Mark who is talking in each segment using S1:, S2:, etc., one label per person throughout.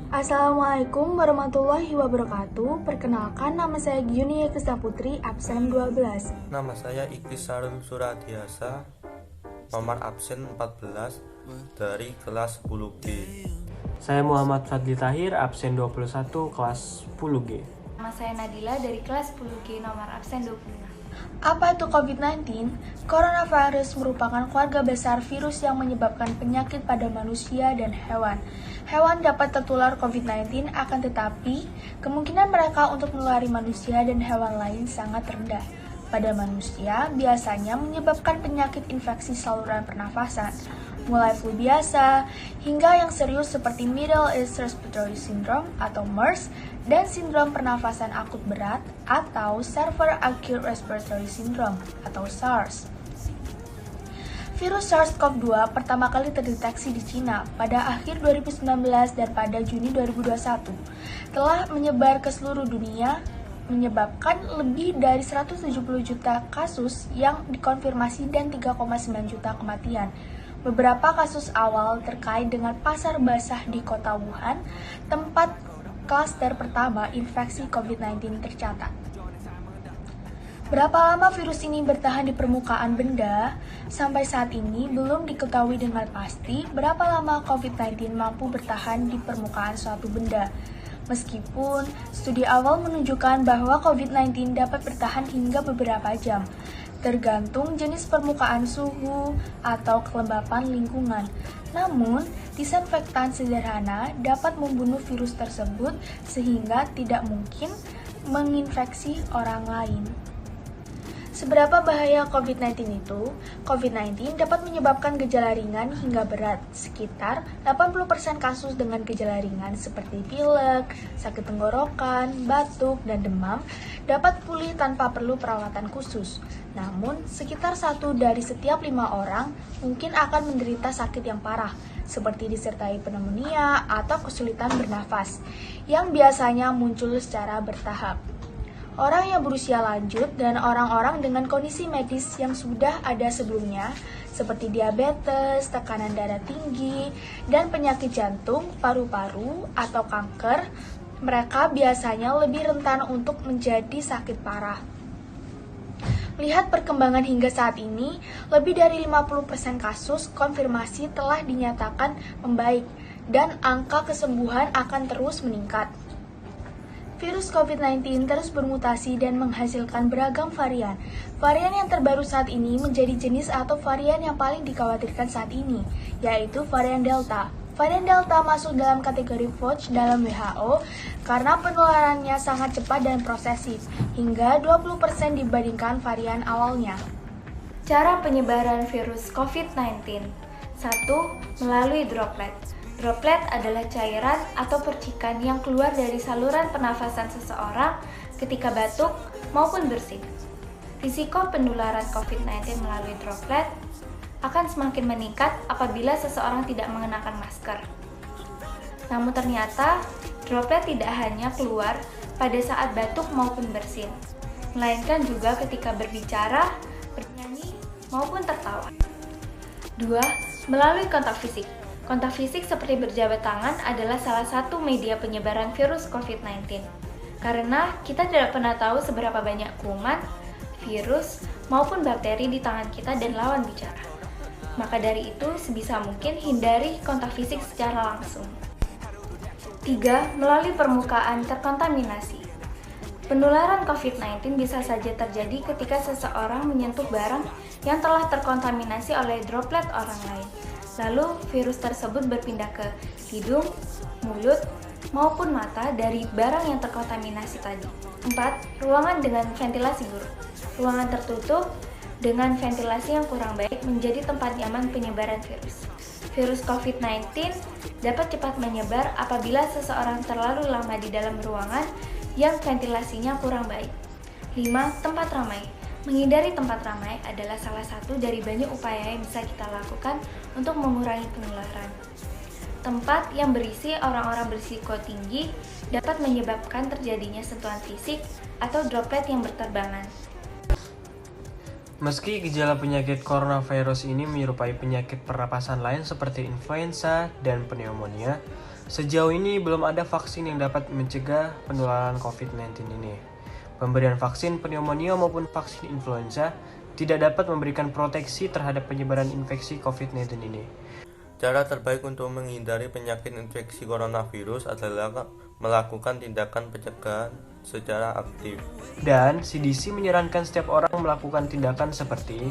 S1: Assalamualaikum warahmatullahi wabarakatuh. Perkenalkan, nama saya Gyuni Krisna Putri, absen 12.
S2: Nama saya Iktisarul Suradiasa, nomor absen 14 dari kelas 10G.
S3: Saya Muhammad Fadli Tahir, absen 21, kelas 10G.
S4: Nama saya Nadila dari kelas 10G, nomor absen 26.
S1: Apa itu COVID-19? Coronavirus merupakan keluarga besar virus yang menyebabkan penyakit pada manusia dan hewan. Hewan dapat tertular COVID-19, akan tetapi kemungkinan mereka untuk menulari manusia dan hewan lain sangat rendah. Pada manusia, biasanya menyebabkan penyakit infeksi saluran pernafasan, mulai flu biasa hingga yang serius seperti Middle East Respiratory Syndrome atau MERS dan sindrom pernafasan akut berat atau Severe Acute Respiratory Syndrome atau SARS. Virus SARS-CoV-2 pertama kali terdeteksi di Cina pada akhir 2019 dan pada Juni 2021 telah menyebar ke seluruh dunia, menyebabkan lebih dari 170 juta kasus yang dikonfirmasi dan 3,9 juta kematian. Beberapa kasus awal terkait dengan pasar basah di kota Wuhan, tempat klaster pertama infeksi COVID-19 tercatat. Berapa lama virus ini bertahan di permukaan benda? Sampai saat ini belum diketahui dengan pasti berapa lama COVID-19 mampu bertahan di permukaan suatu benda. Meskipun studi awal menunjukkan bahwa COVID-19 dapat bertahan hingga beberapa jam, tergantung jenis permukaan suhu atau kelembapan lingkungan. Namun, disinfektan sederhana dapat membunuh virus tersebut sehingga tidak mungkin menginfeksi orang lain. Seberapa bahaya COVID-19 itu? COVID-19 dapat menyebabkan gejala ringan hingga berat. Sekitar 80% kasus dengan gejala ringan seperti pilek, sakit tenggorokan, batuk, dan demam dapat pulih tanpa perlu perawatan khusus. Namun, sekitar 1 dari setiap 5 orang mungkin akan menderita sakit yang parah, seperti disertai pneumonia atau kesulitan bernafas, yang biasanya muncul secara bertahap. Orang yang berusia lanjut dan orang-orang dengan kondisi medis yang sudah ada sebelumnya, seperti diabetes, tekanan darah tinggi, dan penyakit jantung, paru-paru, atau kanker, mereka biasanya lebih rentan untuk menjadi sakit parah. Melihat perkembangan hingga saat ini, lebih dari 50% kasus konfirmasi telah dinyatakan membaik, dan angka kesembuhan akan terus meningkat. Virus COVID-19 terus bermutasi dan menghasilkan beragam varian. Varian yang terbaru saat ini menjadi jenis atau varian yang paling dikhawatirkan saat ini, yaitu varian Delta. Varian Delta masuk dalam kategori VOC dalam WHO karena penularannya sangat cepat dan prosesif, hingga 20% dibandingkan varian awalnya.
S4: Cara penyebaran virus COVID-19. 1. Melalui droplet. Droplet adalah cairan atau percikan yang keluar dari saluran pernafasan seseorang ketika batuk maupun bersin. Risiko penularan COVID-19 melalui droplet akan semakin meningkat apabila seseorang tidak mengenakan masker. Namun ternyata, droplet tidak hanya keluar pada saat batuk maupun bersin, melainkan juga ketika berbicara, bernyanyi, maupun tertawa. 2. Melalui kontak fisik. Kontak fisik seperti berjabat tangan adalah salah satu media penyebaran virus COVID-19. Karena kita tidak pernah tahu seberapa banyak kuman, virus, maupun bakteri di tangan kita dan lawan bicara. Maka dari itu, sebisa mungkin hindari kontak fisik secara langsung. 3. Melalui permukaan terkontaminasi. Penularan COVID-19 bisa saja terjadi ketika seseorang menyentuh barang yang telah terkontaminasi oleh droplet orang lain. Lalu, virus tersebut berpindah ke hidung, mulut, maupun mata dari barang yang terkontaminasi tadi. 4. Ruangan dengan ventilasi buruk. Ruangan tertutup dengan ventilasi yang kurang baik menjadi tempat nyaman penyebaran virus. Virus COVID-19 dapat cepat menyebar apabila seseorang terlalu lama di dalam ruangan yang ventilasinya kurang baik. 5. Tempat ramai. Menghindari tempat ramai adalah salah satu dari banyak upaya yang bisa kita lakukan untuk mengurangi penularan. Tempat yang berisi orang-orang berisiko tinggi dapat menyebabkan terjadinya sentuhan fisik atau droplet yang berterbangan.
S3: Meski gejala penyakit coronavirus ini menyerupai penyakit pernapasan lain seperti influenza dan pneumonia, Sejauh ini belum ada vaksin yang dapat mencegah penularan COVID-19 ini. Pemberian vaksin pneumonia maupun vaksin influenza tidak dapat memberikan proteksi terhadap penyebaran infeksi COVID-19 ini.
S2: Cara terbaik untuk menghindari penyakit infeksi coronavirus adalah melakukan tindakan pencegahan secara aktif.
S3: Dan CDC menyarankan setiap orang melakukan tindakan seperti: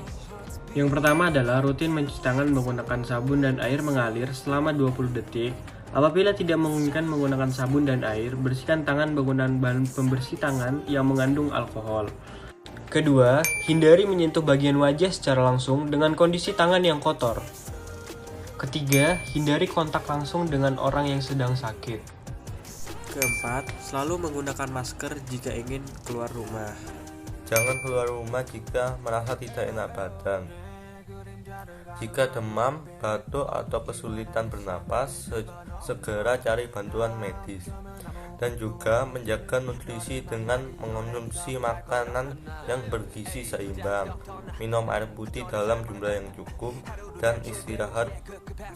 S3: yang pertama adalah rutin mencuci tangan menggunakan sabun dan air mengalir selama 20 detik. Apabila tidak memungkinkan menggunakan sabun dan air, bersihkan tangan menggunakan bahan pembersih tangan yang mengandung alkohol. Kedua, hindari menyentuh bagian wajah secara langsung dengan kondisi tangan yang kotor. Ketiga, hindari kontak langsung dengan orang yang sedang sakit. Keempat, selalu menggunakan masker jika ingin keluar rumah.
S2: Jangan keluar rumah jika merasa tidak enak badan. Jika demam, batuk, atau kesulitan bernapas, segera cari bantuan medis. Dan juga menjaga nutrisi dengan mengonsumsi makanan yang bergizi seimbang, minum air putih dalam jumlah yang cukup, dan istirahat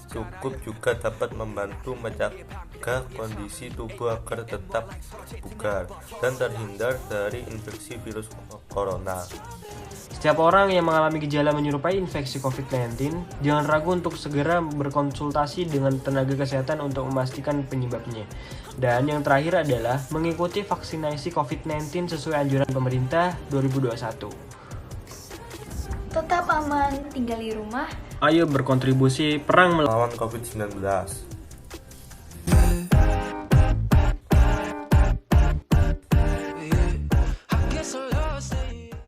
S2: cukup juga dapat membantu menjaga kondisi tubuh agar tetap bugar dan terhindar dari infeksi virus corona.
S3: Setiap orang yang mengalami gejala menyerupai infeksi COVID-19, jangan ragu untuk segera berkonsultasi dengan tenaga kesehatan untuk memastikan penyebabnya. Dan yang terakhir adalah mengikuti vaksinasi COVID-19 sesuai anjuran pemerintah 2021.
S4: Tetap aman, tinggal di rumah.
S3: Ayo berkontribusi perang
S2: Melawan COVID-19.